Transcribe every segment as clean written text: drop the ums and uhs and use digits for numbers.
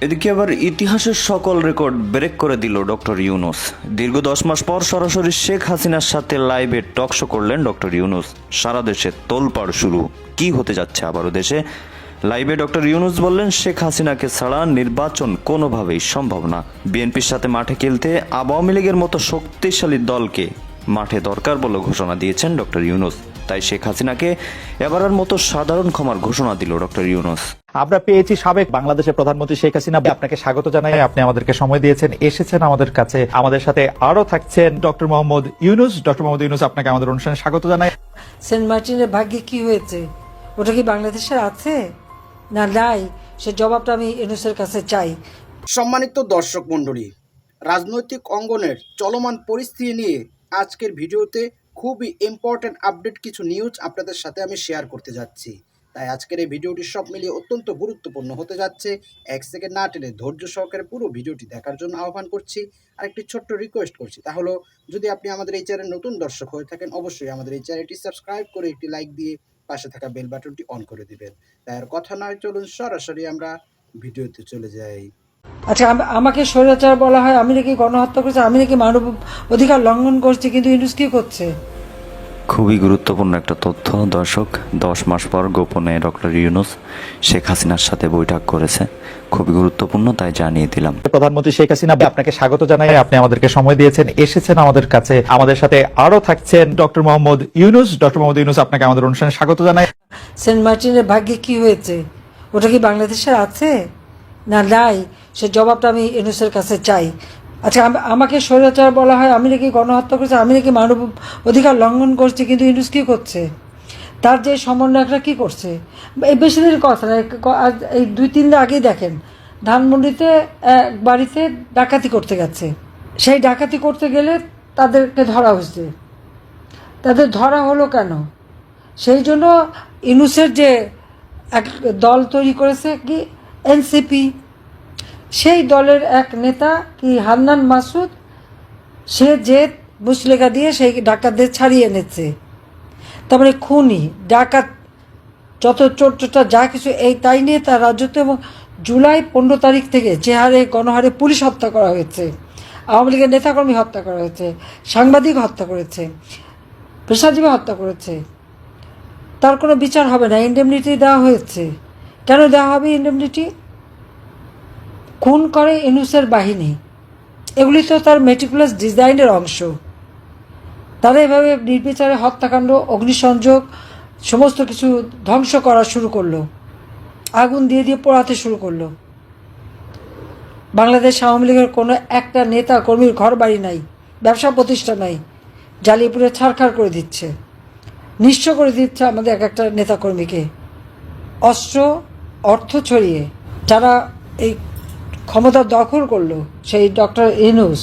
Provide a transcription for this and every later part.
এদিকে আবার ইতিহাসের সকল রেকর্ড ব্রেক করে দিল ডক্টর ইউনূস। দীর্ঘ 10 মাস পর সরাসরি শেখ হাসিনার সাথে লাইভে টকশো করলেন ডক্টর ইউনূস। সারা দেশে তোলপাড় শুরু, কি হতে যাচ্ছে আবারও দেশে। লাইভে ডক্টর ইউনূস বললেন, শেখ হাসিনাকে ছাড়া নির্বাচন কোনোভাবেই সম্ভব না। বিএনপির সাথে মাঠে খেলতে আওয়ামী লীগের মতো শক্তিশালী দলকে মাঠে দরকার বলে ঘোষণা দিয়েছেন ডক্টর ইউনূস। তাই শেখ হাসিনাকে এবারের মতো সাধারণ ক্ষমার ঘোষণা দিল ডক্টর ইউনূস। আমরা পেয়েছি সাবেক বাংলাদেশের প্রধানমন্ত্রী শেখ হাসিনা। আপনাকে স্বাগত জানাই, আপনি আমাদেরকে সময় দিয়েছেন, এসেছেন আমাদের কাছে। আমাদের সাথে আরো থাকছেন ডক্টর মোহাম্মদ ইউনূস। ডক্টর মোহাম্মদ ইউনূস, আপনাকে আমাদের অনুষ্ঠানে স্বাগত জানাই। সেন্ট মার্টিনের ভাগ্যে কি হয়েছে, ওটা কি বাংলাদেশের আছে না নাই, সে জবাবটা আমি ইউনূসের কাছে চাই। সম্মানিত দর্শক মণ্ডলী, রাজনৈতিক অঙ্গনের চলমান পরিস্থিতি নিয়ে আজকের ভিডিওতে খুবই ইম্পর্টেন্ট আপডেট কিছু নিউজ আপনাদের সাথে আমি শেয়ার করতে যাচ্ছি। তাই আজকের এই ভিডিওটি সব মিলিয়ে অত্যন্ত গুরুত্বপূর্ণ হতে যাচ্ছে। 1 সেকেন্ড না টেনে ধৈর্য সহকারে পুরো ভিডিওটি দেখার জন্য আহ্বান করছি। আর একটি ছোট্ট রিকোয়েস্ট করছি, তাহলে যদি আপনি আমাদের এই চ্যানেল নতুন দর্শক হয়ে থাকেন, অবশ্যই আমাদের এই চ্যানেলটি সাবস্ক্রাইব করে একটি লাইক দিয়ে পাশে থাকা বেল বাটনটি অন করে দিবেন। তাই আর কথা নয়, চলুন সরাসরি আমরা ভিডিওতে চলে যাই। আচ্ছা, আমাকে স্বৈরাচার বলা হয়, আমি নাকি গণহত্যা করছি, আমি নাকি মানব অধিকার লঙ্ঘন করছি, কিন্তু ইউনূস কি করছে? খুবই গুরুত্বপূর্ণ একটা তথ্য দর্শক। 10 মাস পর গোপনে ডক্টর ইউনূস শেখ হাসিনার সাথে বৈঠক করেছে। খুবই গুরুত্বপূর্ণ, তাই জানিয়ে দিলাম। প্রধানমন্ত্রী শেখ হাসিনা, আপনাকে স্বাগত জানাই, আপনি আমাদেরকে সময় দিয়েছেন, এসেছেন আমাদের কাছে। আমাদের সাথে আরো থাকছেন ডক্টর মোহাম্মদ ইউনূস। ডক্টর মোহাম্মদ ইউনূস, আপনাকে আমাদের অনুষ্ঠানে স্বাগত জানাই। সেন্ট মার্টিনের ভাগ্যে কি হয়েছে, ওটা কি বাংলাদেশের আছে না নাই, সে জবাবটা আমি ইউনূসের কাছে চাই। আচ্ছা, আমাকে স্বৈরাচার বলা হয়, আমি নাকি গণহত্যা করছি, আমি নাকি মানব অধিকার লঙ্ঘন করছি, কিন্তু ইউনূস কি করছে? তার যে সমন্বয়করা কি করছে, এই বেশি দিনের কথা না, এই 2-3 দিন আগেই দেখেন ধানমন্ডিতে এক বাড়িতে ডাকাতি করতে গেছে। সেই ডাকাতি করতে গেলে তাদেরকে ধরা হয়েছে। তাদের ধরা হলো কেন? সেই জন্য ইউনূসের যে এক দল তৈরি করেছে কি এনসিপি, সেই দলের এক নেতা কি হান্নান মাসুদ, সে যে মুচলেখা দিয়ে সেই ডাকাতদের ছাড়িয়ে এনেছে। তারপরে খুনি ডাকাত যত চোরটা যা কিছু এই তাই নিয়ে তার রাজত্ব। এবং জুলাই 15 তারিখ থেকে যে হারে গণহারে পুলিশ হত্যা করা হয়েছে, আওয়ামী লীগের নেতাকর্মী হত্যা করা হয়েছে, সাংবাদিক হত্যা করেছে, পেশাজীবী হত্যা করেছে, তার কোনো বিচার হবে না। ইন্ডেমনিটি দেওয়া হয়েছে। কেন দেওয়া হবে ইন্ডেমনিটি? খুন করে ইউনূসের বাহিনী, এগুলি তো তার মেটিকুলাস ডিজাইনের অংশ। তারা এভাবে নির্বিচারে হত্যাকাণ্ড, অগ্নিসংযোগ, সমস্ত কিছু ধ্বংস করা শুরু করলো, আগুন দিয়ে দিয়ে পোড়াতে শুরু করলো। বাংলাদেশ আওয়ামী লীগের কোনো একটা নেতা কর্মীর ঘর বাড়ি নাই, ব্যবসা প্রতিষ্ঠান নাই, জ্বালিয়ে পুড়ে ছারখার করে দিচ্ছে, নিঃস্ব করে দিচ্ছে আমাদের এক একটা নেতাকর্মীকে। অস্ত্র অর্থ ছড়িয়ে যারা এই ক্ষমতা দখল করলো, সেই ডক্টর ইউনূস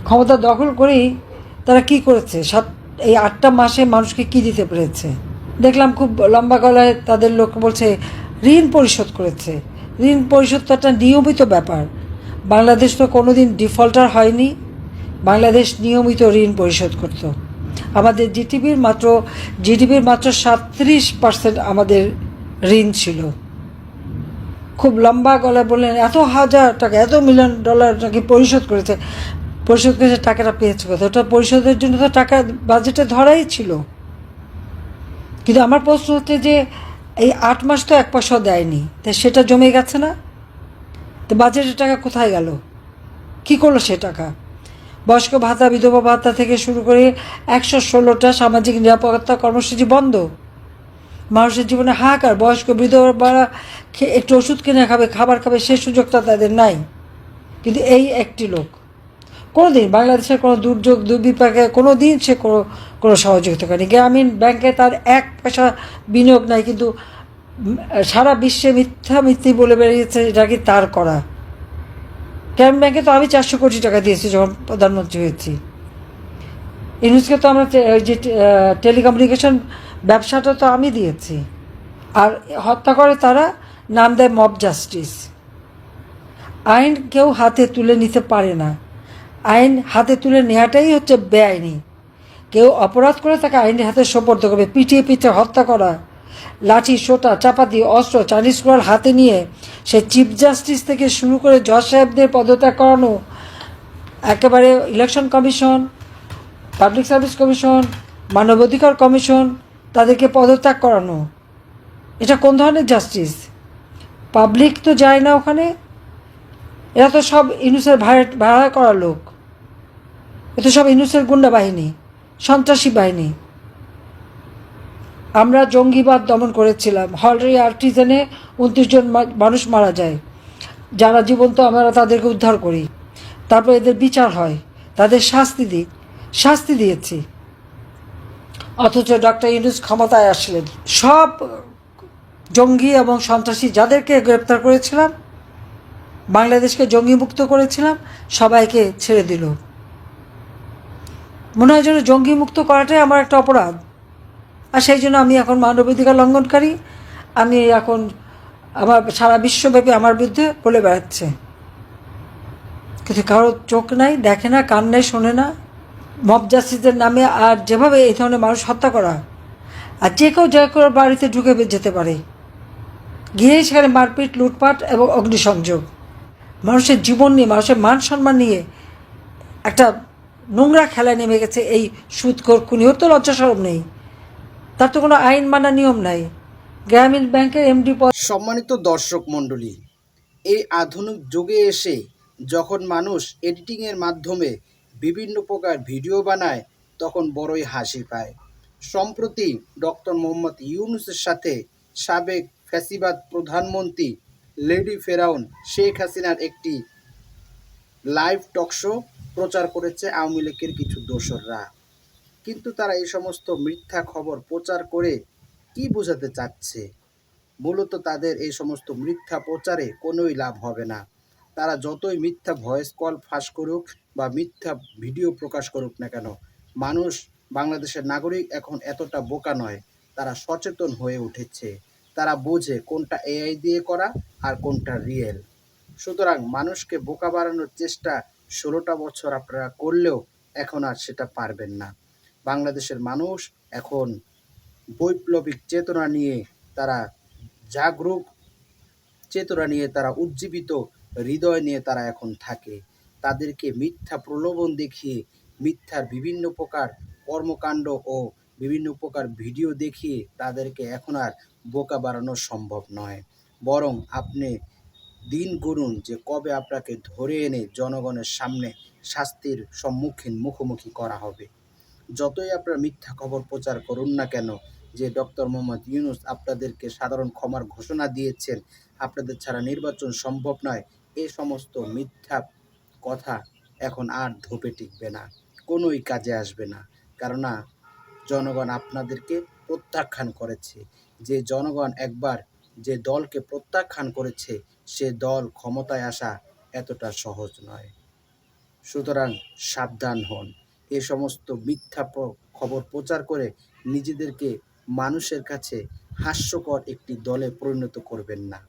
ক্ষমতা দখল করেই তারা কি করেছে, এই 8টা মাসে মানুষকে কি দিতে পেরেছে দেখলাম। খুব লম্বা গলায় তাদের লোক বলছে ঋণ পরিশোধ করেছে। ঋণ পরিশোধ তো একটা নিয়মিত ব্যাপার। বাংলাদেশ তো কোনোদিন ডিফল্টার হয়নি, বাংলাদেশ নিয়মিত ঋণ পরিশোধ করত। আমাদের জিডিপির মাত্র 37% আমাদের ঋণ ছিল। খুব লম্বা গলায় বললেন এত হাজার টাকা, এত মিলিয়ন ডলার নাকি পরিশোধ করেছে। পরিশোধ করেছে, টাকাটা পেয়েছে কোথায়? ওটা পরিশোধের জন্য তো টাকা বাজেটে ধরাই ছিল। কিন্তু আমার প্রশ্ন হচ্ছে যে এই 8 মাস তো 1 পয়সাও দেয়নি, তাই সেটা জমে গেছে না? তো বাজেটের টাকা কোথায় গেল? কি করলো সে টাকা? বয়স্ক ভাতা, বিধবা ভাতা থেকে শুরু করে 116টা সামাজিক নিরাপত্তা কর্মসূচি বন্ধ। মানুষের জীবনে হাহাকার। বয়স্ক বিধবারা একটু ওষুধ কিনে খাবে, খাবার খাবে, সে সুযোগটা তাদের নাই। কিন্তু এই একটি লোক কোনোদিন বাংলাদেশের কোনো দুর্যোগ দুর্বিপাকে কোনো দিন সে কোনো সহযোগিতা করেনি। গ্রামীণ ব্যাংকে তার 1 পয়সা বিনিয়োগ নাই, কিন্তু সারা বিশ্বে মিথ্যি বলে বেরিয়েছে এটা কি তার করা। গ্রামীণ ব্যাংকে তো আমি 400 কোটি টাকা দিয়েছি যখন প্রধানমন্ত্রী হয়েছি। ইউনূসকে তো আমরা যে টেলিকমিউনিকেশন ব্যবসাটা তো আমি দিয়েছি। আর হত্যা করে তারা, নাম দেয় মব জাস্টিস। আইন কেউ হাতে তুলে নিতে পারে না, আইন হাতে তুলে নেওয়াটাই হচ্ছে বেআইনি। কেউ অপরাধ করে তাকে আইনের হাতে সোপর্দ করবে, পিটিয়ে পিটিয়ে হত্যা করা, লাঠি, সোটা, চাপাতি, অস্ত্র, চাইনিজ কুড়াল হাতে নিয়ে সে চিফ জাস্টিস থেকে শুরু করে জজ সাহেবদের পদত্যাগ করানো, একেবারে election commission, public service commission, মানবাধিকার কমিশন, তাদেরকে পদত্যাগ করানো, এটা কোন ধরনের জাস্টিস? পাবলিক তো যায় না ওখানে, এরা তো সব ইউনুসের ভাড়া করা লোক, এ তো সব ইউনুসের গুন্ডা বাহিনী, সন্ত্রাসী বাহিনী। আমরা জঙ্গিবাদ দমন করেছিলাম, হলরি আর্টিজানে 29 জন মানুষ মারা যায়, যারা জীবন্ত আমরা তাদেরকে উদ্ধার করি, তারপর এদের বিচার হয়, তাদের শাস্তি দিয়েছি। অথচ ডক্টর ইউনূস ক্ষমতায় আসলেন, সব জঙ্গি এবং সন্ত্রাসী যাদেরকে গ্রেপ্তার করেছিলাম, বাংলাদেশকে জঙ্গিমুক্ত করেছিলাম, সবাইকে ছেড়ে দিল। মনে হয় যেন জঙ্গিমুক্ত করাটাই আমার একটা অপরাধ, আর সেই জন্য আমি এখন মানবাধিকার লঙ্ঘনকারী, আমি এখন আমার সারা বিশ্বব্যাপী আমার বিরুদ্ধে বলে বেড়াচ্ছে। কিন্তু কারো চোখ নাই, দেখে না, কান নাই, শোনে না। মব জাস্টিসের নামে আর যেভাবে এই ধরনের মানুষ হত্যা করা, আর যে কেউ বাড়িতে ঢুকে যেতে পারে, গিয়েই সেখানে মারপিট, লুটপাট এবং অগ্নিসংযোগ, মানুষের জীবন নিয়ে, মানুষের মান সম্মান নিয়ে একটা নোংরা খেলায় নেমে গেছে এই সুদখোর খুনি। ওর তো লজ্জা শরম নেই, তার তো কোনো আইন মানা নিয়ম নাই। গ্রামীণ ব্যাংকের এমডি পদ। সম্মানিত দর্শক মণ্ডলী, এই আধুনিক যুগে এসে যখন মানুষ এডিটিংয়ের মাধ্যমে বিভিন্ন প্রকার ভিডিও বানায় তখন বড়ই হাসি পায়। সম্প্রতি ডক্টর মোহাম্মদ ইউনূসের সাথে সাবেক ফ্যাসিবাদ প্রধানমন্ত্রী লেডি ফেরাউন শেখ হাসিনার একটি লাইভ টকশো প্রচার করেছে আওয়ামী লীগের কিছু দোসররা। কিন্তু তারা এই সমস্ত মিথ্যা খবর প্রচার করে কি বোঝাতে চাচ্ছে? মূলত তাদের এই সমস্ত মিথ্যা প্রচারে কোনোই লাভ হবে না। তারা যতই মিথ্যা ভয়েস কল ফাঁস করুক বা মিথ্যা ভিডিও প্রকাশ করুক না কেন, মানুষ, বাংলাদেশের নাগরিক এখন এতটা বোকা নয়, তারা সচেতন হয়ে উঠেছে। তারা বোঝে কোনটা এআই দিয়ে করা আর কোনটা রিয়েল। সুতরাং মানুষকে বোকা বানানোর চেষ্টা 16টা বছর আপনারা করলেও এখন আর সেটা পারবেন না। বাংলাদেশের মানুষ এখন বৈপ্লবিক চেতনা নিয়ে, তারা জাগরুক চেতনা নিয়ে, তারা উজ্জীবিত হৃদয় নিয়ে তারা এখন থাকে। তাদেরকে মিথ্যা প্রলোভন দেখিয়ে, মিথ্যার বিভিন্ন প্রকার কর্মকাণ্ড ও বিভিন্ন প্রকার ভিডিও দেখিয়ে তাদেরকে এখন আর বোকা বানানো সম্ভব নয়। বরং আপনি দিন গুনুন যে কবে আপনাকে ধরে এনে জনগণের সামনে শাস্তির মুখোমুখি করা হবে। যতই আপনারা মিথ্যা খবর প্রচার করুন না কেন যে ডক্টর মোহাম্মদ ইউনূস আপনাদেরকে সাধারণ ক্ষমার ঘোষণা দিয়েছেন, আপনাদের ছাড়া নির্বাচন সম্ভব নয়, এই সমস্ত মিথ্যা কথা এখন আর ধোপে টিকবে না, কোনোই কাজে আসবে না। কেননা জনগণ আপনাদেরকে প্রত্যাখ্যান করেছে। যে জনগণ একবার যে দলকে প্রত্যাখ্যান করেছে, সে দল ক্ষমতায় আসা এতটা সহজ নয়। সুতরাং সাবধান হন। এ সমস্ত মিথ্যা খবর প্রচার করে নিজেদেরকে মানুষের কাছে হাস্যকর একটি দলে পরিণত করবেন না।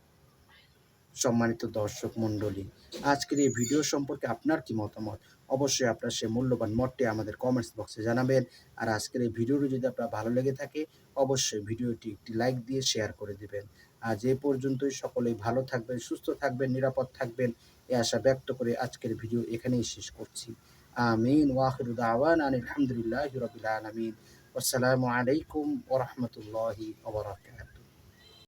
সম্মানিত দর্শক মণ্ডলী, আজকের এই ভিডিও সম্পর্কে আপনার কি মতামত? অবশ্যই আপনার সেই মূল্যবান মতটি আমাদের কমেন্টস বক্সে জানাবেন। আর আজকের এই ভিডিওটি যদি আপনার ভালো লেগে থাকে, অবশ্যই ভিডিওটি একটি লাইক দিয়ে শেয়ার করে দিবেন। আজ এ পর্যন্তই। সকলেই ভালো থাকবেন, সুস্থ থাকবেন, নিরাপদ থাকবেন, এই আশা ব্যক্ত করে আজকের ভিডিও এখানেই শেষ করছি। আমিন। ওয়া আখিরু দাওয়ানা আলহামদুলিল্লাহি রাব্বিল আলামিন। আসসালামু আলাইকুম ওয়া রাহমাতুল্লাহি ওয়া বারাকাতুহু।